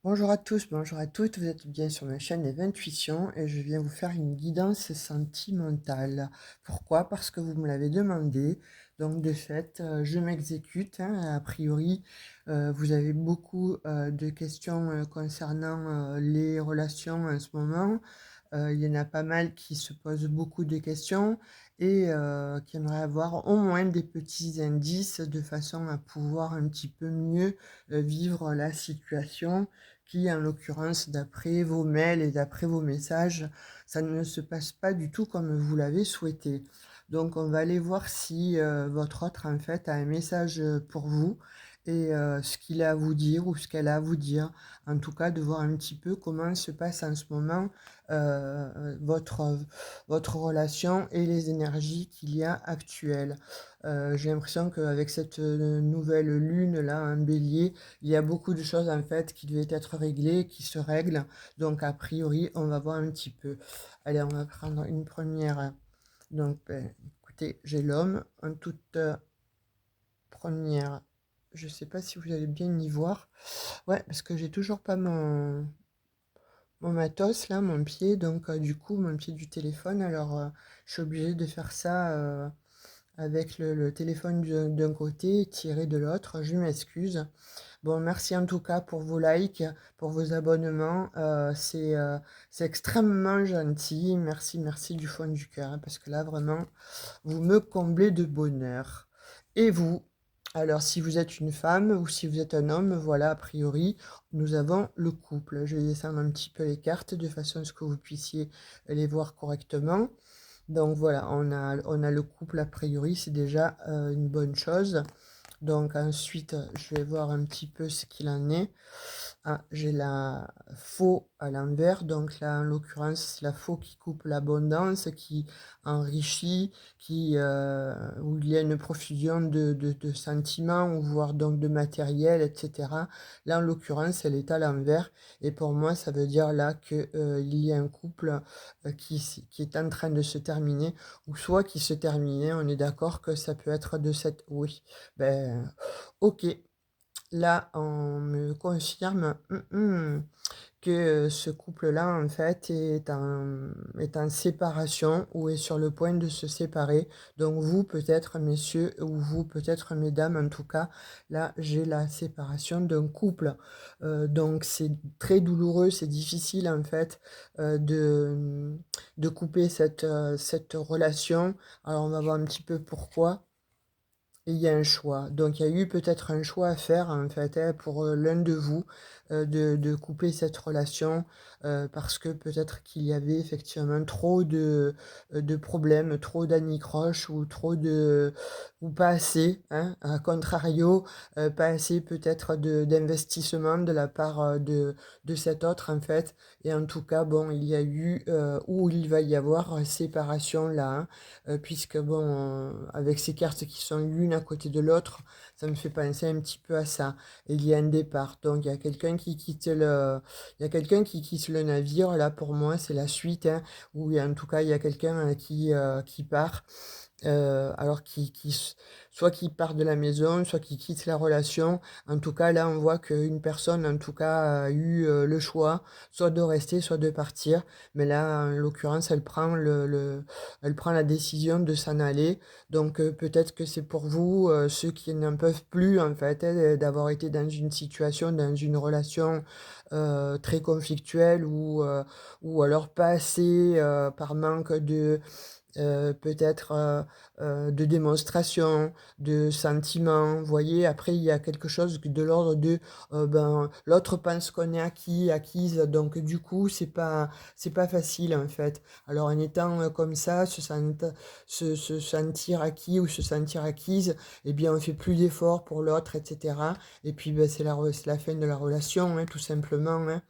Bonjour à tous, bonjour à toutes, vous êtes bien sur ma chaîne Les Intuitions et je viens vous faire une guidance sentimentale. Pourquoi? Parce que vous me l'avez demandé, donc de fait, je m'exécute, hein. A priori, vous avez beaucoup de questions concernant les relations en ce moment. Il y en a pas mal qui se posent beaucoup de questions et qui aimeraient avoir au moins des petits indices de façon à pouvoir un petit peu mieux vivre la situation qui, en l'occurrence, d'après vos mails et d'après vos messages, ça ne se passe pas du tout comme vous l'avez souhaité. Donc on va aller voir si, votre autre, en fait, a un message, pour vous et ce qu'il a à vous dire ou ce qu'elle a à vous dire. En tout cas, de voir un petit peu comment se passe en ce moment, votre relation et les énergies qu'il y a actuelles. J'ai l'impression qu'avec cette, nouvelle lune-là en Bélier, il y a beaucoup de choses en fait qui devaient être réglées, qui se règlent. Donc a priori, on va voir un petit peu. Allez, on va prendre une première. Donc, écoutez, j'ai l'homme en toute première. Je sais pas si vous allez bien y voir. Ouais, parce que j'ai toujours pas mon matos là, mon pied. Donc du coup, mon pied du téléphone. Alors, je suis obligée de faire ça avec le téléphone d'un côté, tiré de l'autre. Je m'excuse. Bon, merci en tout cas pour vos likes, pour vos abonnements. C'est extrêmement gentil. Merci, merci du fond du cœur, hein, parce que là, vraiment, vous me comblez de bonheur. Et vous? Alors, si vous êtes une femme ou si vous êtes un homme, voilà, a priori, nous avons le couple. Je vais descendre un petit peu les cartes de façon à ce que vous puissiez les voir correctement. Donc voilà, on a le couple a priori, c'est déjà une bonne chose. Donc ensuite, je vais voir un petit peu ce qu'il en est. Ah, j'ai la faux à l'envers, donc là, en l'occurrence, c'est la faux qui coupe l'abondance, qui enrichit, où il y a une profusion de sentiments, ou voire donc de matériel, etc. Là, en l'occurrence, elle est à l'envers, et pour moi, ça veut dire là que, il y a un couple qui est en train de se terminer, ou soit qui se terminait, on est d'accord que ça peut être de cette... Oui, ben, ok. Là, on me confirme que ce couple-là, en fait, est en séparation ou est sur le point de se séparer. Donc vous, peut-être, messieurs, ou vous, peut-être, mesdames, en tout cas, là, j'ai la séparation d'un couple. Donc c'est très douloureux, c'est difficile, en fait, de couper cette relation. Alors on va voir un petit peu pourquoi. Et il y a un choix. Donc il y a eu peut-être un choix à faire en fait, hein, pour l'un de vous, de couper cette relation, parce que peut-être qu'il y avait effectivement trop de problèmes, trop d'anicroches ou trop de ou pas assez, hein, à contrario, pas assez peut-être d'investissement de la part de cet autre en fait. Et en tout cas, bon, il y a eu ou il va y avoir séparation là, hein. Puisque bon, avec ces cartes qui sont l'une à côté de l'autre, ça me fait penser un petit peu à ça. Et il y a un départ, donc il y a quelqu'un qui quitte le navire. Là, pour moi, c'est la suite, hein, ou en tout cas, il y a quelqu'un qui part. Alors soit qui part de la maison, soit qui quitte la relation. En tout cas, là, on voit qu'une personne, en tout cas, a eu le choix, soit de rester, soit de partir. Mais là, en l'occurrence, elle prend la décision de s'en aller. Donc, peut-être que c'est pour vous, ceux qui n'en peuvent plus, en fait, hein, d'avoir été dans une situation, dans une relation très conflictuelle ou alors pas assez par manque peut-être de démonstration, de sentiments. Vous voyez, après, il y a quelque chose de l'ordre de ben, l'autre pense qu'on est acquise, donc du coup, c'est pas facile en fait. Alors, en étant comme ça, se sentir acquis ou se sentir acquise, eh bien, on fait plus d'efforts pour l'autre, etc. Et puis, ben, c'est la fin de la relation, hein, tout simplement, hein.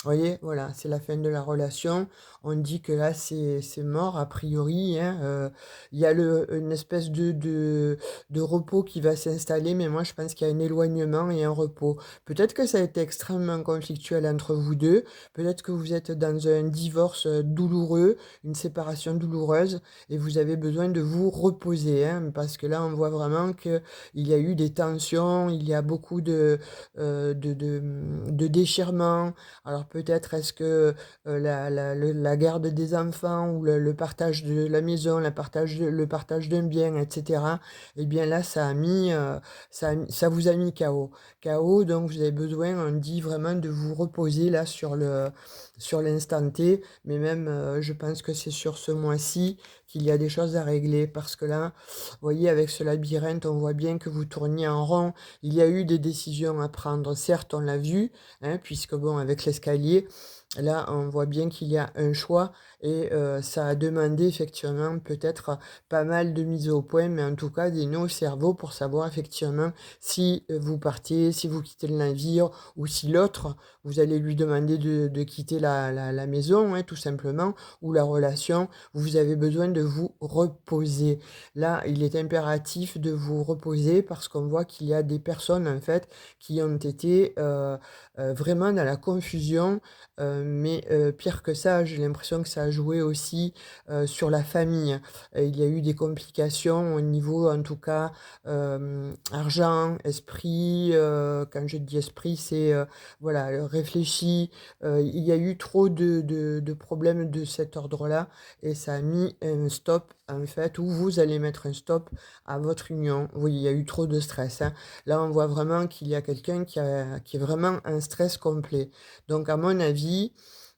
Voyez? Voilà, c'est la fin de la relation. On dit que là, c'est mort a priori, hein, il y a une espèce de repos qui va s'installer, mais moi je pense qu'il y a un éloignement et un repos. Peut-être que ça a été extrêmement conflictuel entre vous 2. Peut-être que vous êtes dans un divorce, douloureux, une séparation douloureuse et vous avez besoin de vous reposer, hein, parce que là, on voit vraiment qu'il y a eu des tensions, il y a beaucoup de déchirements. Alors peut-être est-ce que, la garde des enfants ou le partage de la maison, le partage d'un bien et cetera, et bien là ça vous a mis KO. KO donc vous avez besoin, on dit vraiment de vous reposer là sur l'instant T, mais même, je pense que c'est sur ce mois-ci qu'il y a des choses à régler parce que là, vous voyez avec ce labyrinthe, on voit bien que vous tourniez en rond. Il y a eu des décisions à prendre, certes on l'a vu, hein, puisque bon, avec l'escalier, là, on voit bien qu'il y a un choix et ça a demandé effectivement peut-être pas mal de mise au point, mais en tout cas des nœuds au cerveau pour savoir effectivement si vous partez, si vous quittez le navire ou si l'autre, vous allez lui demander de quitter la maison, hein, tout simplement, ou la relation. Vous avez besoin de vous reposer. Là, il est impératif de vous reposer parce qu'on voit qu'il y a des personnes, en fait, qui ont été vraiment dans la confusion, mais pire que ça, j'ai l'impression que ça a joué aussi, sur la famille. Il y a eu des complications au niveau, en tout cas, argent, esprit, quand je dis esprit, c'est, voilà, réfléchi, il y a eu trop de problèmes de cet ordre-là et ça a mis un stop, en fait, où vous allez mettre un stop à votre union. Oui, il y a eu trop de stress, hein. Là, on voit vraiment qu'il y a quelqu'un qui est vraiment un stress complet. Donc à mon avis,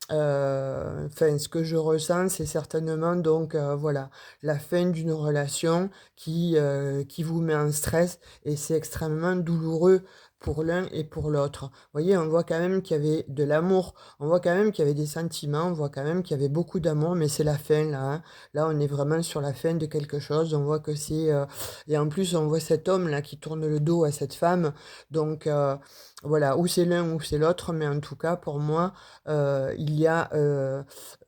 enfin ce que je ressens, c'est certainement donc, voilà, la fin d'une relation qui vous met en stress et c'est extrêmement douloureux pour l'un et pour l'autre. Vous voyez, on voit quand même qu'il y avait de l'amour, on voit quand même qu'il y avait des sentiments, on voit quand même qu'il y avait beaucoup d'amour, mais c'est la fin là, hein. Là, on est vraiment sur la fin de quelque chose, on voit que c'est, et en plus, on voit cet homme là qui tourne le dos à cette femme, donc voilà, ou c'est l'un ou c'est l'autre, mais en tout cas, pour moi, il y a,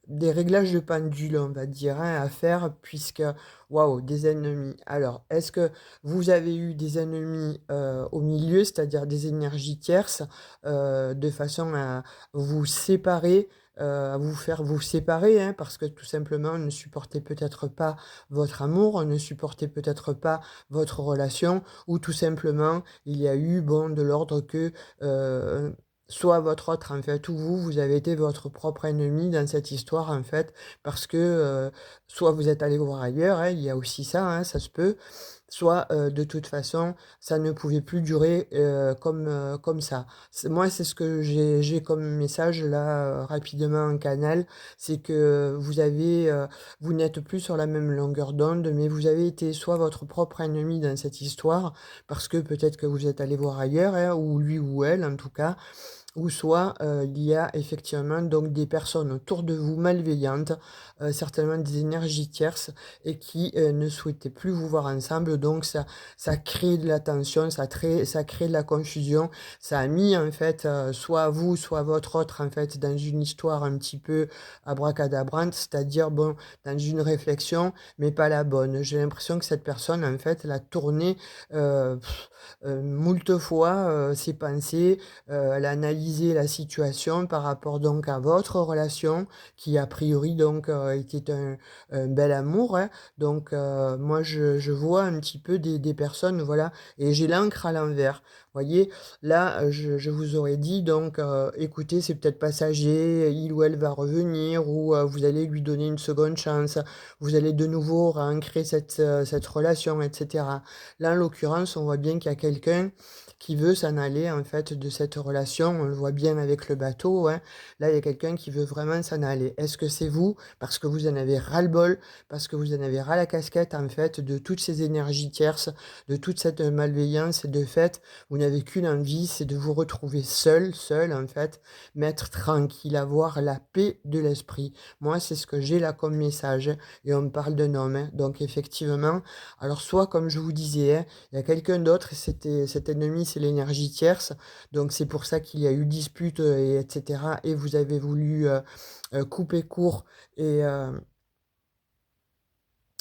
des réglages de pendule, on va dire, hein, à faire puisque waouh, des ennemis. Alors, est-ce que vous avez eu des ennemis, au milieu, c'est-à-dire des énergies tierces, de façon à vous séparer, à vous faire vous séparer, hein, parce que tout simplement, on ne supportait peut-être pas votre amour, on ne supportait peut-être pas votre relation ou tout simplement, il y a eu, bon, de l'ordre que, soit votre autre, en fait, ou vous avez été votre propre ennemi dans cette histoire, en fait, parce que, soit vous êtes allé voir ailleurs, hein, il y a aussi ça, hein, ça se peut, soit, de toute façon, ça ne pouvait plus durer, comme ça. Moi, c'est ce que j'ai comme message là, rapidement en canal, c'est que vous n'êtes plus sur la même longueur d'onde, mais vous avez été soit votre propre ennemi dans cette histoire, parce que peut-être que vous êtes allé voir ailleurs, hein, ou lui ou elle en tout cas, ou soit, il y a effectivement donc des personnes autour de vous malveillantes, certainement des énergies tierces et qui, ne souhaitaient plus vous voir ensemble donc ça crée de la tension, ça crée de la confusion. Ça a mis en fait, soit vous, soit votre autre en fait dans une histoire un petit peu abracadabrante, c'est-à-dire bon, dans une réflexion, mais pas la bonne. J'ai l'impression que cette personne en fait, elle a tourné, heu, moult fois, ses pensées, elle a analysé la situation par rapport donc à votre relation qui a priori donc, était un bel amour, hein. Donc, moi je vois un petit peu des personnes, voilà et j'ai l'encre à l'envers. Voyez? Là, je vous aurais dit donc, écoutez, c'est peut-être passager, il ou elle va revenir ou, vous allez lui donner une seconde chance. Vous allez de nouveau réancrer cette relation et cetera. Là, en l'occurrence, on voit bien qu'il y a quelqu'un qui veut s'en aller en fait de cette relation. On le voit bien avec le bateau, hein. Là, il y a quelqu'un qui veut vraiment s'en aller. Est-ce que c'est vous? Parce que vous en avez ras-le-bol, parce que vous en avez ras la casquette en fait de toutes ces énergies tierces, de toute cette malveillance et de fait, vous n'avez qu'une envie, c'est de vous retrouver seul, seul en fait, m'être tranquille, avoir la paix de l'esprit. Moi, c'est ce que j'ai là comme message et on me parle d'un homme, hein. Donc effectivement, alors soit comme je vous disais, hein, il y a quelqu'un d'autre, cet ennemi, c'est l'énergie tierce. Donc c'est pour ça qu'il y a eu dispute, et etc. Et vous avez voulu couper court et, euh,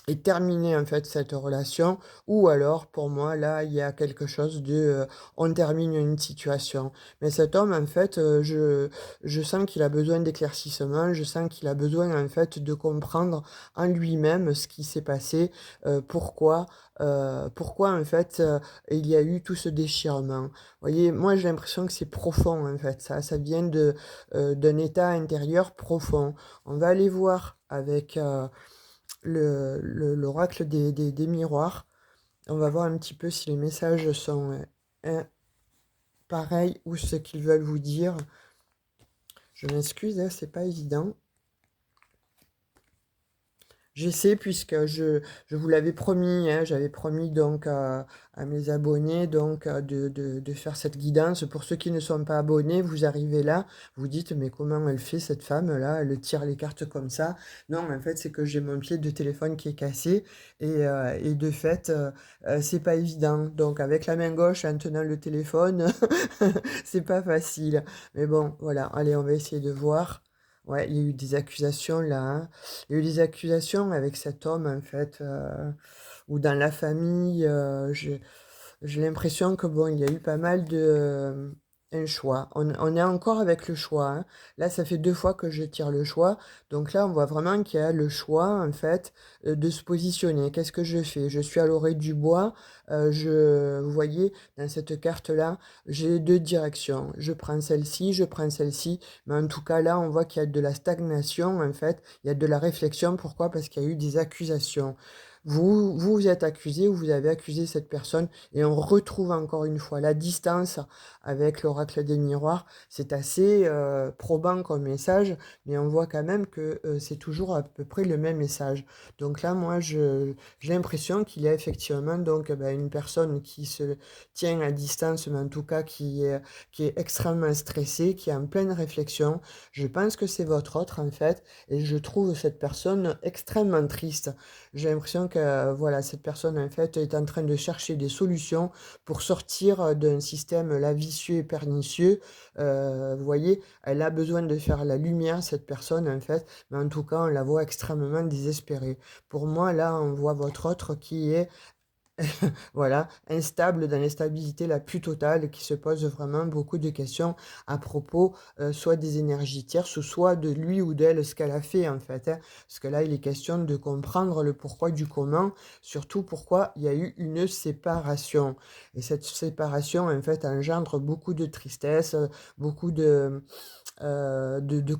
et terminer en fait cette relation, ou alors pour moi là il y a quelque chose de on termine une situation. Mais cet homme en fait, je sens qu'il a besoin d'éclaircissement, je sens qu'il a besoin en fait de comprendre en lui-même ce qui s'est passé, pourquoi en fait il y a eu tout ce déchirement. Vous voyez, moi j'ai l'impression que c'est profond en fait, ça vient d'un état intérieur profond. On va aller voir avec l'oracle des miroirs. On va voir un petit peu si les messages sont pareils ou ce qu'ils veulent vous dire. Je m'excuse, hein, c'est pas évident. J'essaie puisque je vous l'avais promis, hein, j'avais promis donc à mes abonnés donc de faire cette guidance. Pour ceux qui ne sont pas abonnés, vous arrivez là, vous dites mais comment elle fait cette femme-là, elle tire les cartes comme ça. Non, en fait c'est que j'ai mon pied de téléphone qui est cassé et de fait c'est pas évident. Donc avec la main gauche en tenant le téléphone, c'est pas facile. Mais bon, voilà, allez on va essayer de voir. Ouais, il y a eu des accusations là, hein. Il y a eu des accusations avec cet homme, en fait, ou dans la famille. J'ai l'impression que, bon, il y a eu pas mal de... un choix. On est encore avec le choix, hein. Là, ça fait 2 fois que je tire le choix. Donc là, on voit vraiment qu'il y a le choix, en fait, de se positionner. Qu'est-ce que je fais? Je suis à l'orée du bois. Vous voyez, dans cette carte-là, j'ai 2 directions. Je prends celle-ci, je prends celle-ci. Mais en tout cas, là, on voit qu'il y a de la stagnation, en fait. Il y a de la réflexion. Pourquoi? Parce qu'il y a eu des accusations. Vous êtes accusé ou vous avez accusé cette personne et on retrouve encore une fois la distance avec l'oracle des miroirs. C'est assez probant comme message, mais on voit quand même que c'est toujours à peu près le même message. Donc là, moi, j'ai l'impression qu'il y a effectivement donc une personne qui se tient à distance, mais en tout cas qui est extrêmement stressée, qui est en pleine réflexion. Je pense que c'est votre autre en fait, et je trouve cette personne extrêmement triste. J'ai l'impression que voilà, cette personne en fait est en train de chercher des solutions pour sortir d'un système là vicieux et pernicieux. Vous voyez, elle a besoin de faire la lumière, cette personne en fait, mais en tout cas, on la voit extrêmement désespérée. Pour moi, là, on voit votre autre qui est voilà, instable dans l'instabilité la plus totale, qui se pose vraiment beaucoup de questions à propos soit des énergies tierces, ou soit de lui ou d'elle, ce qu'elle a fait en fait, hein. Parce que là, il est question de comprendre le pourquoi du comment, surtout pourquoi il y a eu une séparation. Et cette séparation, en fait, engendre beaucoup de tristesse, beaucoup de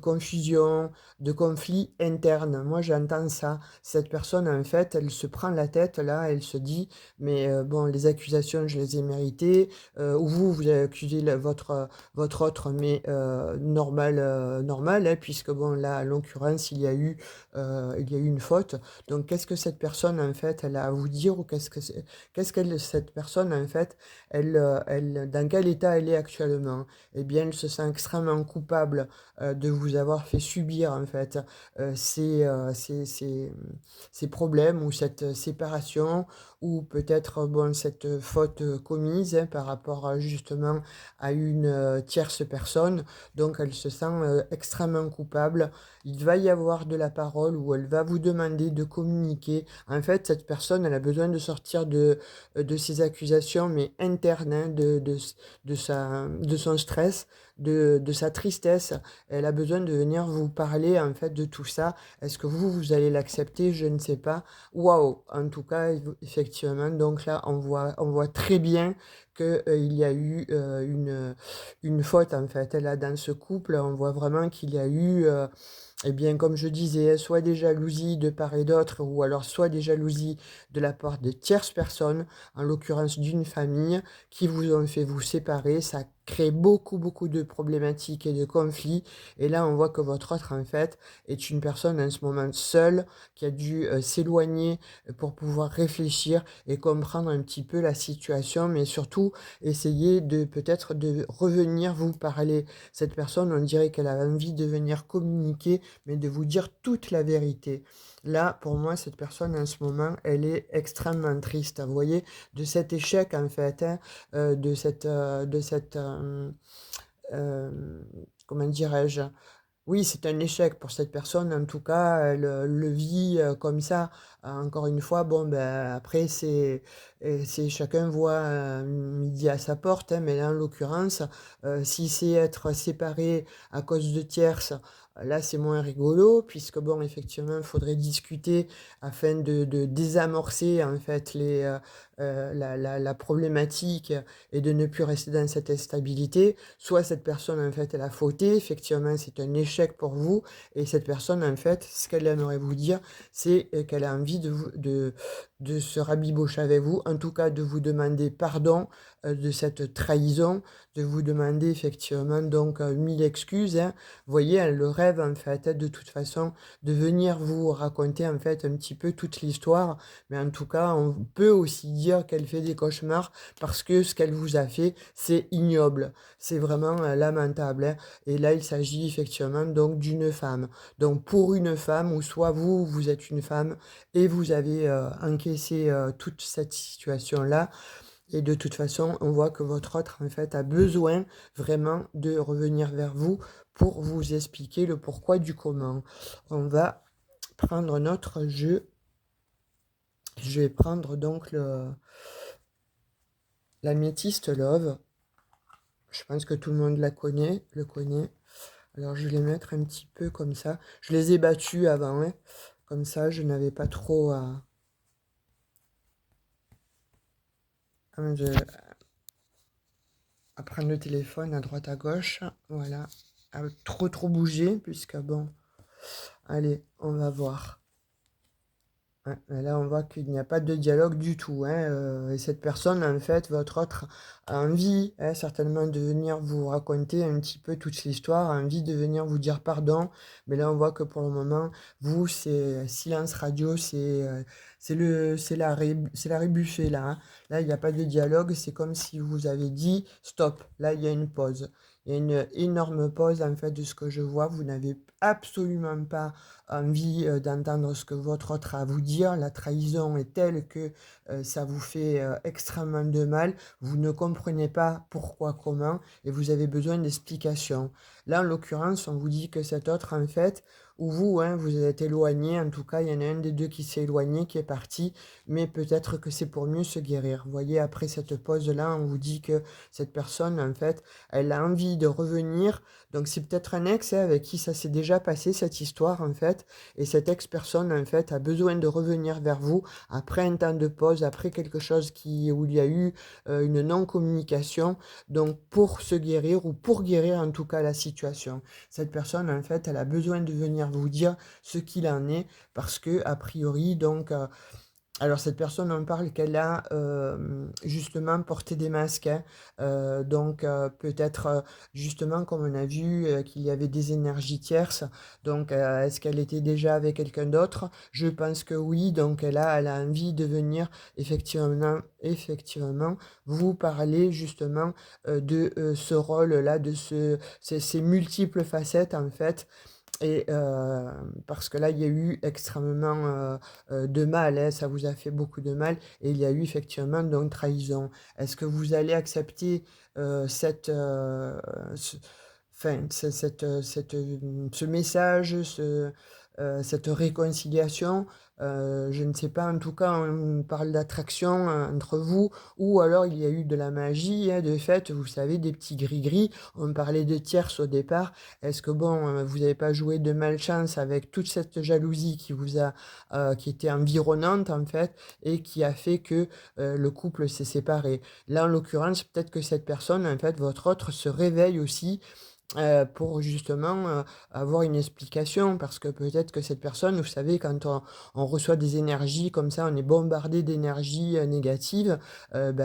confusion, de conflits internes. Moi, j'entends ça. Cette personne, en fait, elle se prend la tête, là, elle se dit, mais bon, les accusations, je les ai méritées, ou vous avez accusé votre autre, mais normal, hein, puisque, bon, là, en l'occurrence, il y a eu une faute. Donc, qu'est-ce que cette personne, en fait, elle a à vous dire, ou cette personne, en fait, dans quel état elle est actuellement? Eh bien, elle se sent extrêmement coupable de vous avoir fait subir en fait ces problèmes ou cette séparation, ou peut-être bon cette faute commise, hein, par rapport justement à une tierce personne. Donc elle se sent extrêmement coupable. Il va y avoir de la parole où elle va vous demander de communiquer. En fait, cette personne, elle a besoin de sortir de ses accusations, mais internes, hein, de son stress, de sa tristesse. Elle a besoin de venir vous parler en fait de tout ça. Est-ce que vous allez l'accepter? Je ne sais pas. Waouh! En tout cas, effectivement, donc là, on voit très bien que, il y a eu une faute en fait. Là, dans ce couple, on voit vraiment qu'il y a eu, eh bien, comme je disais, soit des jalousies de part et d'autre, ou alors soit des jalousies de la part de tierces personnes, en l'occurrence d'une famille, qui vous ont fait vous séparer. Ça crée beaucoup, beaucoup de problématiques et de conflits. Et là, on voit que votre autre, en fait, est une personne en ce moment seule, qui a dû s'éloigner pour pouvoir réfléchir et comprendre un petit peu la situation, mais surtout surtout essayer de peut-être de revenir vous parler. Cette personne, on dirait qu'elle a envie de venir communiquer, mais de vous dire toute la vérité. Là, pour moi, cette personne, en ce moment, elle est extrêmement triste. Vous voyez, de cet échec, en fait, hein, comment dirais-je? Oui, c'est un échec pour cette personne. En tout cas, elle, le vit, comme ça. Encore une fois, bon, ben, après, c'est chacun voit, midi à sa porte, hein, mais là, en l'occurrence, si c'est être séparé à cause de tierces, là, c'est moins rigolo puisque, bon, effectivement, il faudrait discuter afin de désamorcer, en fait, la problématique et de ne plus rester dans cette instabilité. Soit cette personne, en fait, elle a fauté, effectivement, c'est un échec pour vous, et cette personne, en fait, ce qu'elle aimerait vous dire, c'est qu'elle a envie de se rabibocher avec vous, en tout cas de vous demander pardon de cette trahison, de vous demander effectivement donc 1000 excuses, hein. Vous voyez, elle le rêve, en fait, de toute façon, de venir vous raconter, en fait, un petit peu toute l'histoire, mais en tout cas, on peut aussi dire qu'elle fait des cauchemars parce que ce qu'elle vous a fait, c'est ignoble. C'est vraiment lamentable, hein. Et là, il s'agit effectivement donc d'une femme. Donc pour une femme, ou soit vous, vous êtes une femme et vous avez encaissé toute cette situation-là, et de toute façon, on voit que votre autre, en fait, a besoin vraiment de revenir vers vous pour vous expliquer le pourquoi du comment. On va prendre notre jeu. Je vais prendre donc l'améthyste Love. Je pense que tout le monde le connaît. Alors je vais les mettre un petit peu comme ça. Je les ai battus avant, hein. Comme ça, je n'avais pas trop à prendre le téléphone à droite à gauche. Voilà. À trop bouger, puisque bon. Allez, on va voir. Ouais, mais là, on voit qu'il n'y a pas de dialogue du tout, hein, et cette personne, en fait, votre autre, a envie, hein, certainement de venir vous raconter un petit peu toute l'histoire, a envie de venir vous dire pardon, mais là, on voit que pour le moment, vous, c'est silence radio, c'est la buffet, là, hein. Là, il n'y a pas de dialogue, c'est comme si vous avez dit stop. Là, il y a une pause. Il y a une énorme pause, en fait, de ce que je vois. Vous n'avez absolument pas envie d'entendre ce que votre autre a à vous dire. La trahison est telle que ça vous fait extrêmement de mal. Vous ne comprenez pas pourquoi, comment, et vous avez besoin d'explications. Là, en l'occurrence, on vous dit que cet autre, en fait, ou vous, hein, vous êtes éloigné. En tout cas, il y en a un des deux qui s'est éloigné, qui est parti, mais peut-être que c'est pour mieux se guérir. Vous voyez, après cette pause-là, on vous dit que cette personne, en fait, elle a envie de revenir. Donc c'est peut-être un ex, hein, avec qui ça s'est déjà passé, cette histoire, en fait. Et cette ex-personne, en fait, a besoin de revenir vers vous après un temps de pause, après quelque chose où il y a eu une non-communication, donc pour se guérir, ou pour guérir en tout cas la situation. Cette personne, en fait, elle a besoin de venir vous dire ce qu'il en est, parce que, a priori, donc, alors cette personne en parle qu'elle a justement porté des masques, hein. Donc peut-être justement comme on a vu qu'il y avait des énergies tierces. Donc est-ce qu'elle était déjà avec quelqu'un d'autre? Je pense que oui. Donc elle a envie de venir effectivement vous parler justement de ce rôle-là, de ces multiples facettes, en fait. Et parce que là, il y a eu extrêmement de mal, hein, ça vous a fait beaucoup de mal, et il y a eu effectivement donc trahison. Est-ce que vous allez accepter cette, ce, enfin, ce message, cette réconciliation? Je ne sais pas, en tout cas, on parle d'attraction entre vous, ou alors il y a eu de la magie, hein, de fait, vous savez, des petits gris-gris. On parlait de tierces au départ. Est-ce que bon, vous n'avez pas joué de malchance avec toute cette jalousie qui était environnante, en fait, et qui a fait que le couple s'est séparé? Là, en l'occurrence, peut-être que cette personne, en fait, votre autre, se réveille aussi pour justement, avoir une explication. Parce que peut-être que cette personne, vous savez, quand on reçoit des énergies comme ça, on est bombardé d'énergies, négatives,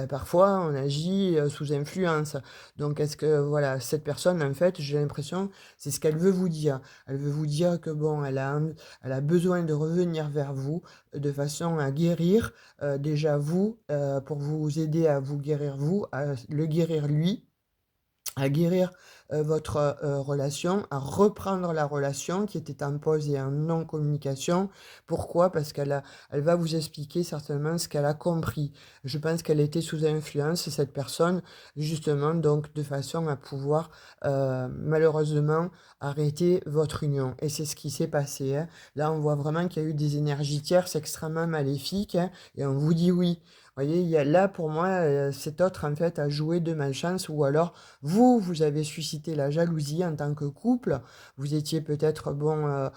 parfois on agit, sous influence. Donc est-ce que voilà, cette personne, en fait, j'ai l'impression, c'est ce qu'elle veut vous dire. Elle veut vous dire que bon, elle a besoin de revenir vers vous, de façon à guérir, déjà vous, pour vous aider à vous guérir vous, à le guérir lui, à guérir, votre, relation, à reprendre la relation qui était en pause et en non-communication. Pourquoi? Parce elle va vous expliquer certainement ce qu'elle a compris. Je pense qu'elle était sous influence, cette personne, justement, donc de façon à pouvoir, malheureusement, arrêter votre union, et c'est ce qui s'est passé, hein. Là, on voit vraiment qu'il y a eu des énergies tierces extrêmement maléfiques, hein, et on vous dit oui. Vous voyez, il y a là, pour moi, cet autre, en fait, a joué de malchance, ou alors vous, vous avez suscité la jalousie en tant que couple. Vous étiez peut-être, bon,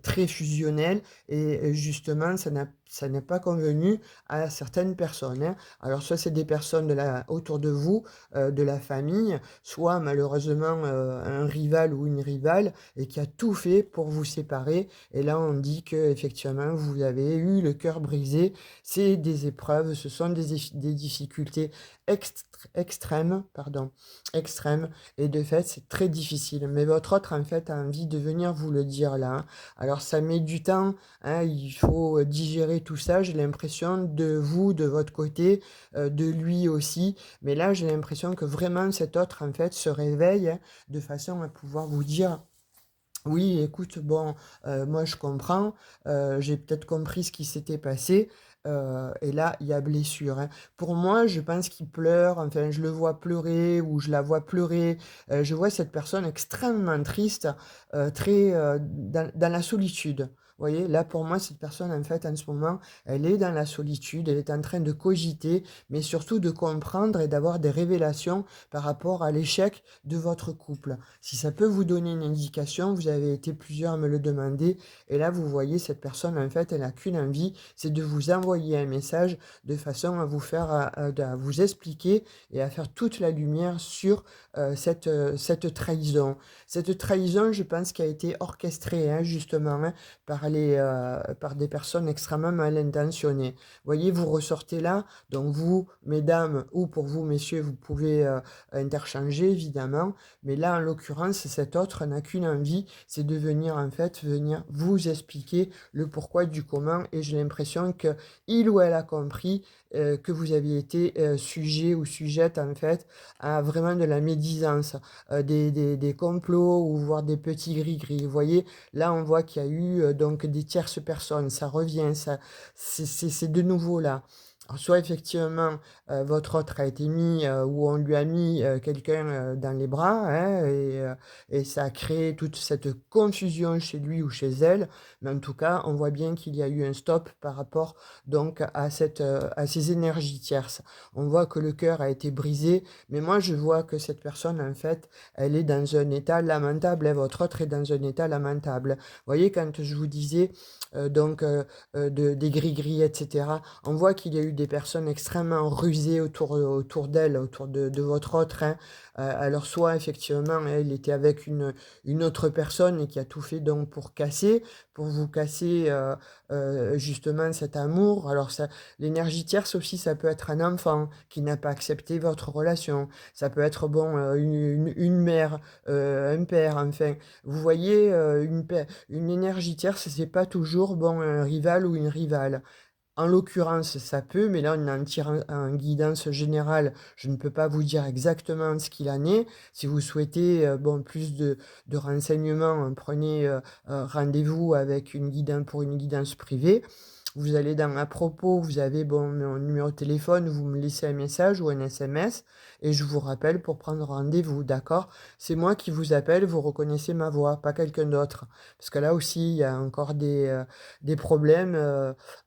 très fusionnel, et justement, ça n'est pas convenu à certaines personnes, hein. Alors soit c'est des personnes autour de vous, de la famille, soit malheureusement, un rival ou une rivale, et qui a tout fait pour vous séparer. Et là, on dit que effectivement vous avez eu le cœur brisé. C'est des épreuves, ce sont des difficultés extrêmes, pardon, extrême, et de fait, c'est très difficile. Mais votre autre, en fait, a envie de venir vous le dire là, hein. Alors ça met du temps, hein, il faut, digérer tout ça, j'ai l'impression, de vous, de votre côté, de lui aussi. Mais là, j'ai l'impression que vraiment cet autre, en fait, se réveille, hein, de façon à pouvoir vous dire: oui, écoute, bon, moi je comprends, j'ai peut-être compris ce qui s'était passé, et là, il y a blessure, hein. Pour moi, je pense qu'il pleure, enfin, je le vois pleurer ou je la vois pleurer, je vois cette personne extrêmement triste, très, dans la solitude. Vous voyez? Là, pour moi, cette personne, en fait, en ce moment, elle est dans la solitude, elle est en train de cogiter, mais surtout de comprendre et d'avoir des révélations par rapport à l'échec de votre couple. Si ça peut vous donner une indication, vous avez été plusieurs à me le demander, et là, vous voyez, cette personne, en fait, elle n'a qu'une envie, c'est de vous envoyer un message de façon à vous faire, à vous expliquer et à faire toute la lumière sur, cette trahison. Cette trahison, je pense, qui a été orchestrée, hein, justement, hein, par des personnes extrêmement mal intentionnées. Vous voyez, vous ressortez là, donc vous, mesdames, ou pour vous, messieurs, vous pouvez, interchanger, évidemment. Mais là, en l'occurrence, cet autre n'a qu'une envie, c'est de venir, en fait, venir vous expliquer le pourquoi du comment, et j'ai l'impression que il ou elle a compris, que vous aviez été, sujet ou sujette, en fait, à vraiment de la médisance, des complots, ou voire des petits gris-gris. Vous voyez? Là, on voit qu'il y a eu, donc des tierces personnes, ça revient, ça c'est de nouveau là. Alors soit effectivement, votre autre a été mis, ou on lui a mis, quelqu'un, dans les bras, hein, et ça a créé toute cette confusion chez lui ou chez elle. Mais en tout cas, on voit bien qu'il y a eu un stop par rapport donc à ces énergies tierces. On voit que le cœur a été brisé, mais moi je vois que cette personne, en fait, elle est dans un état lamentable, et votre autre est dans un état lamentable. Vous voyez, quand je vous disais, donc, des gris-gris, et cetera, on voit qu'il y a eu des personnes extrêmement rusées autour d'elle, autour de votre autre, hein. Alors soit effectivement, elle était avec une autre personne, et qui a tout fait donc pour vous casser, justement cet amour. Alors ça, l'énergie tierce aussi, ça peut être un enfant qui n'a pas accepté votre relation. Ça peut être, bon, une mère, un père, enfin. Vous voyez, une énergie tierce, c'est pas toujours, bon, un rival ou une rivale. En l'occurrence, ça peut, mais là, on en tire en guidance générale. Je ne peux pas vous dire exactement ce qu'il en est. Si vous souhaitez, bon, plus de renseignements, prenez, rendez-vous avec pour une guidance privée. Vous allez dans «À propos», vous avez, bon, mon numéro de téléphone, vous me laissez un message ou un SMS, et je vous rappelle pour prendre rendez-vous, d'accord? C'est moi qui vous appelle, vous reconnaissez ma voix, pas quelqu'un d'autre. Parce que là aussi, il y a encore des problèmes,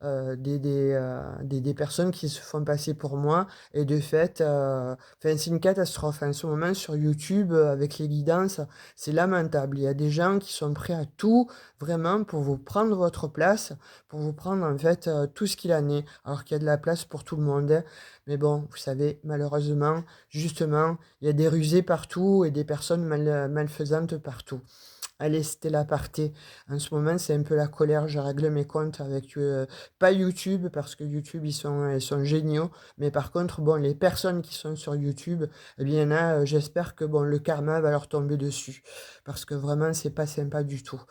des personnes qui se font passer pour moi, et de fait, enfin, c'est une catastrophe en ce moment sur YouTube, avec les guidances, c'est lamentable. Il y a des gens qui sont prêts à tout, vraiment, pour vous prendre votre place, pour vous prendre, en fait, tout ce qu'il en est. Alors qu'il y a de la place pour tout le monde, hein. Mais bon, vous savez, malheureusement, justement, il y a des rusés partout et des personnes malfaisantes partout. Allez, c'était l'aparté. En ce moment, c'est un peu la colère. Je règle mes comptes avec, pas YouTube, parce que YouTube, ils sont géniaux. Mais par contre, bon, les personnes qui sont sur YouTube, eh bien, il y en a, j'espère que bon, le karma va leur tomber dessus. Parce que vraiment, c'est pas sympa du tout.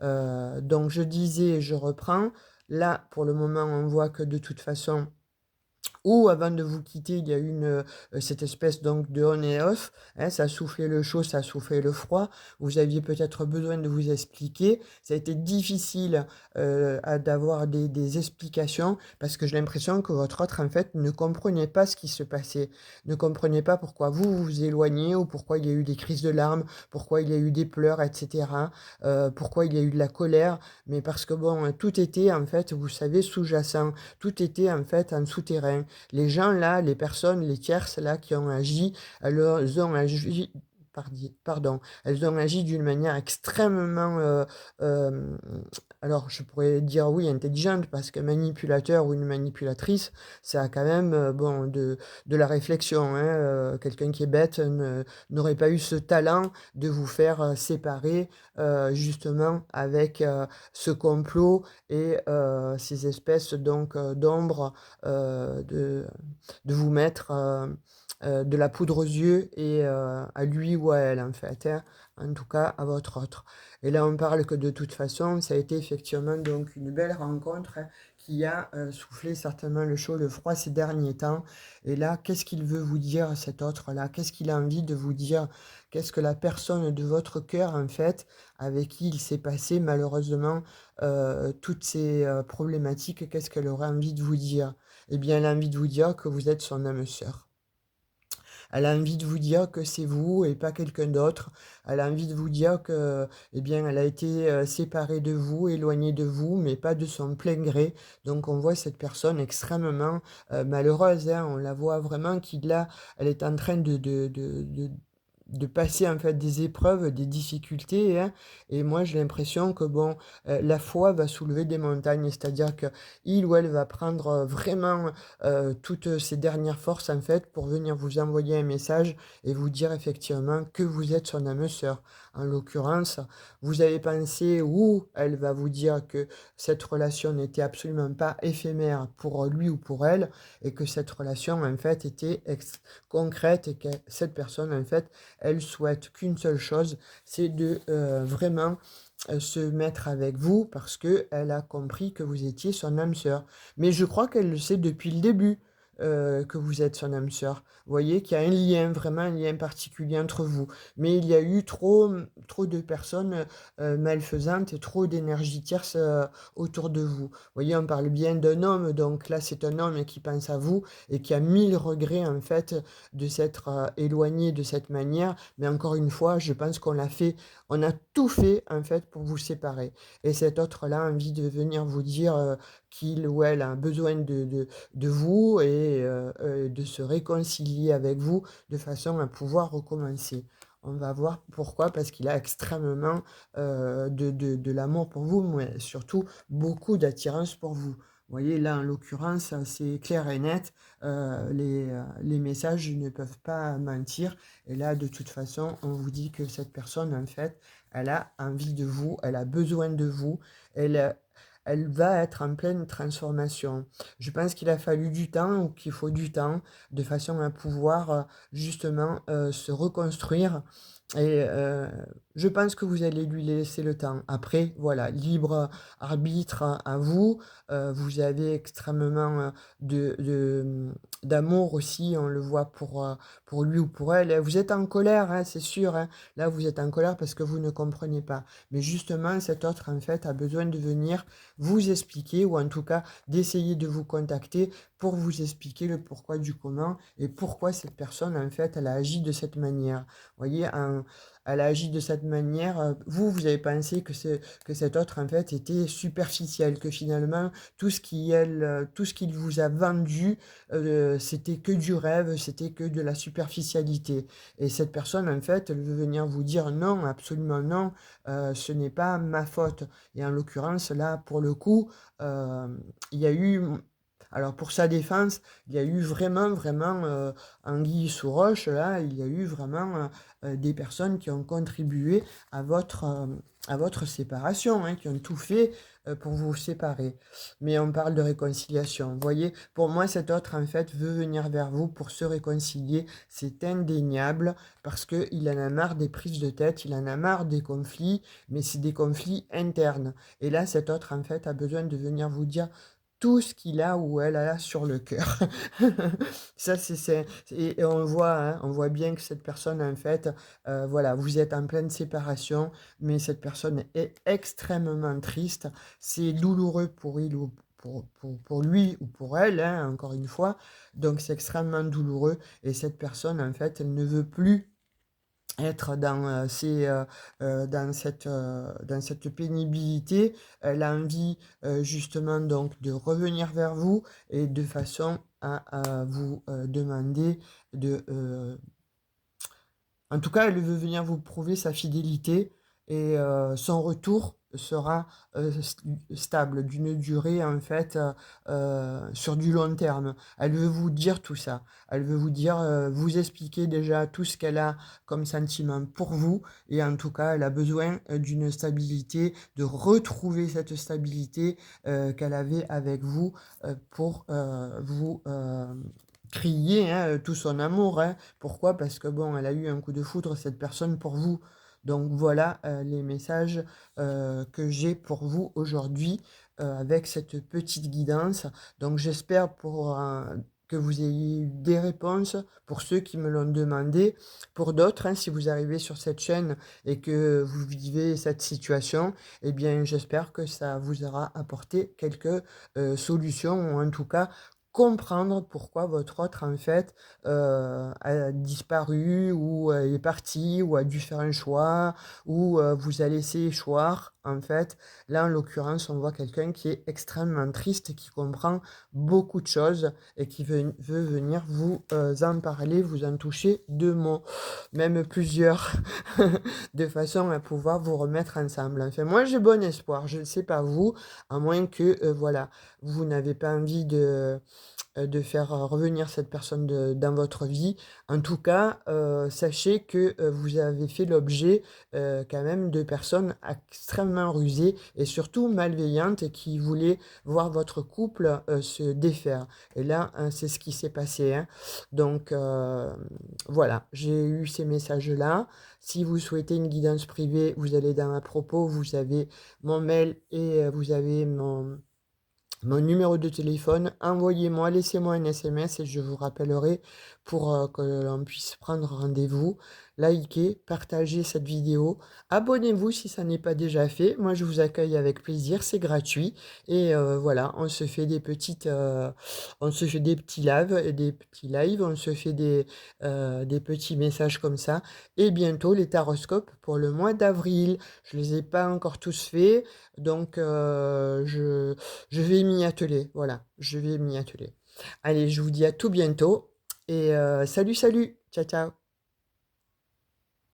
Donc, je disais, je reprends. Là, pour le moment, on voit que de toute façon, ou avant de vous quitter, il y a eu cette espèce donc de on et off, hein, ça soufflait le chaud, ça soufflait le froid. Vous aviez peut-être besoin de vous expliquer. Ça a été difficile, d'avoir des explications parce que j'ai l'impression que votre autre, en fait, ne comprenait pas ce qui se passait. Ne comprenait pas pourquoi vous vous éloignez ou pourquoi il y a eu des crises de larmes, pourquoi il y a eu des pleurs et cetera, pourquoi il y a eu de la colère. Mais parce que bon, tout était, en fait, vous savez, sous-jacent. Tout était, en fait, en souterrain. Les gens là, les personnes, les tierces là qui ont agi, elles ont agi pardon, elles ont agi d'une manière extrêmement, hem, alors je pourrais dire oui intelligente parce qu'un manipulateur ou une manipulatrice, ça a quand même, bon de la réflexion, hein, quelqu'un qui est bête n'aurait pas eu ce talent de vous faire, séparer, justement avec, ce complot et ces espèces donc, d'ombres, de vous mettre, de la poudre aux yeux et à lui ou à elle, en fait, hein, en tout cas à votre autre. Et là, on parle que de toute façon, ça a été effectivement donc une belle rencontre, hein, qui a, soufflé certainement le chaud, le froid ces derniers temps. Et là, qu'est-ce qu'il veut vous dire cet autre-là? Qu'est-ce qu'il a envie de vous dire? Qu'est-ce que la personne de votre cœur, en fait, avec qui il s'est passé malheureusement, toutes ces, problématiques, qu'est-ce qu'elle aurait envie de vous dire? Eh bien, elle a envie de vous dire que vous êtes son âme sœur. Elle a envie de vous dire que c'est vous et pas quelqu'un d'autre. Elle a envie de vous dire que, eh bien, elle a été, séparée de vous, éloignée de vous, mais pas de son plein gré. Donc on voit cette personne extrêmement, malheureuse, hein. On la voit vraiment qui là, elle est en train de passer en fait des épreuves, des difficultés, hein. Et moi j'ai l'impression que bon, la foi va soulever des montagnes. C'est-à-dire qu'il ou elle va prendre, vraiment, toutes ses dernières forces en fait pour venir vous envoyer un message et vous dire effectivement que vous êtes son âme sœur. En l'occurrence, vous avez pensé ou elle va vous dire que cette relation n'était absolument pas éphémère pour lui ou pour elle et que cette relation en fait était concrète et que cette personne en fait, elle souhaite qu'une seule chose, c'est de, vraiment, se mettre avec vous parce que elle a compris que vous étiez son âme sœur. Mais je crois qu'elle le sait depuis le début, que vous êtes son âme sœur. Vous voyez qu'il y a un lien, vraiment un lien particulier entre vous. Mais il y a eu trop, trop de personnes, malfaisantes et trop d'énergie tierce, autour de vous. Vous voyez, on parle bien d'un homme, donc là, c'est un homme qui pense à vous et qui a 1000 regrets, en fait, de s'être, éloigné de cette manière. Mais encore une fois, je pense on a tout fait, en fait, pour vous séparer. Et cet autre-là a envie de venir vous dire, qu'il ou elle a besoin de vous et de se réconcilier avec vous de façon à pouvoir recommencer. On va voir pourquoi, parce qu'il a extrêmement, de l'amour pour vous, mais surtout beaucoup d'attirance pour vous. Vous voyez, là, en l'occurrence, c'est clair et net, les messages ne peuvent pas mentir et là, de toute façon, on vous dit que cette personne, en fait, elle a envie de vous, elle a besoin de vous, elle, elle va être en pleine transformation. Je pense qu'il a fallu du temps ou qu'il faut du temps de façon à pouvoir, justement, se reconstruire et je pense que vous allez lui laisser le temps. Après, voilà, libre arbitre à vous. Vous avez extrêmement, d'amour aussi, on le voit pour lui ou pour elle. Vous êtes en colère, hein, c'est sûr, hein. Là, vous êtes en colère parce que vous ne comprenez pas. Mais justement, cet autre, en fait, a besoin de venir vous expliquer ou en tout cas d'essayer de vous contacter pour vous expliquer le pourquoi du comment et pourquoi cette personne, en fait, elle a agi de cette manière. Vous voyez, elle a agi de cette manière, vous avez pensé que cet autre, en fait, était superficiel, que finalement, tout ce qu'il vous a vendu, c'était que du rêve, c'était que de la superficialité. Et cette personne, en fait, elle veut venir vous dire: «Non, absolument non, ce n'est pas ma faute». Et en l'occurrence, là, pour le coup, il y a eu, alors pour sa défense, il y a eu vraiment, vraiment, anguille sous roche, là, il y a eu vraiment, des personnes qui ont contribué à votre séparation, hein, qui ont tout fait, pour vous séparer. Mais on parle de réconciliation. Vous voyez? Pour moi, cet autre, en fait, veut venir vers vous pour se réconcilier. C'est indéniable parce qu'il en a marre des prises de tête, il en a marre des conflits, mais c'est des conflits internes. Et là, cet autre, en fait, a besoin de venir vous dire tout ce qu'il a ou elle a sur le cœur. Ça, et on voit, hein, on voit bien que cette personne, en fait, voilà, vous êtes en pleine séparation, mais cette personne est extrêmement triste. C'est douloureux pour il ou pour lui ou pour elle, hein, encore une fois. Donc c'est extrêmement douloureux et cette personne, en fait, elle ne veut plus être dans cette pénibilité. Elle a envie, justement donc de revenir vers vous et de façon à vous, demander de, en tout cas, elle veut venir vous prouver sa fidélité et son retour sera, stable, d'une durée en fait, sur du long terme. Elle veut vous dire tout ça. Elle veut vous dire, vous expliquer déjà tout ce qu'elle a comme sentiment pour vous et en tout cas, elle a besoin, d'une stabilité, de retrouver cette stabilité, qu'elle avait avec vous, pour, vous, crier, hein, tout son amour, hein. Pourquoi? Parce que bon, elle a eu un coup de foudre, cette personne, pour vous. Donc voilà, les messages, que j'ai pour vous aujourd'hui, avec cette petite guidance. Donc j'espère que vous ayez eu des réponses pour ceux qui me l'ont demandé. Pour d'autres, hein, si vous arrivez sur cette chaîne et que vous vivez cette situation, eh bien j'espère que ça vous aura apporté quelques, solutions ou en tout cas comprendre pourquoi votre autre, en fait, a disparu ou, est parti ou a dû faire un choix ou, vous a laissé échoir, en fait. Là, en l'occurrence, on voit quelqu'un qui est extrêmement triste, qui comprend beaucoup de choses et qui veut venir vous, en parler, vous en toucher 2 mots, même plusieurs, de façon à pouvoir vous remettre ensemble. Enfin, moi, j'ai bon espoir. Je ne sais pas vous, à moins que, voilà, vous n'avez pas envie de faire, revenir cette personne dans votre vie. En tout cas, sachez que, vous avez fait l'objet, quand même de personnes extrêmement rusées et surtout malveillantes et qui voulaient voir votre couple, se défaire. Et là, hein, c'est ce qui s'est passé, hein. Donc, voilà, j'ai eu ces messages-là. Si vous souhaitez une guidance privée, vous allez dans à propos, vous avez mon mail et vous avez mon numéro de téléphone, envoyez-moi, laissez-moi un SMS et je vous rappellerai pour, que l'on puisse prendre rendez-vous. Likez, partagez cette vidéo, abonnez-vous si ça n'est pas déjà fait. Moi, je vous accueille avec plaisir, c'est gratuit et voilà, on se fait des petits lives, on se fait des petits messages comme ça et bientôt les taroscopes pour le mois d'avril. Je les ai pas encore tous faits, donc je vais m'y atteler, voilà, je vais m'y atteler. Allez, je vous dis à tout bientôt et salut, salut! Ciao, ciao!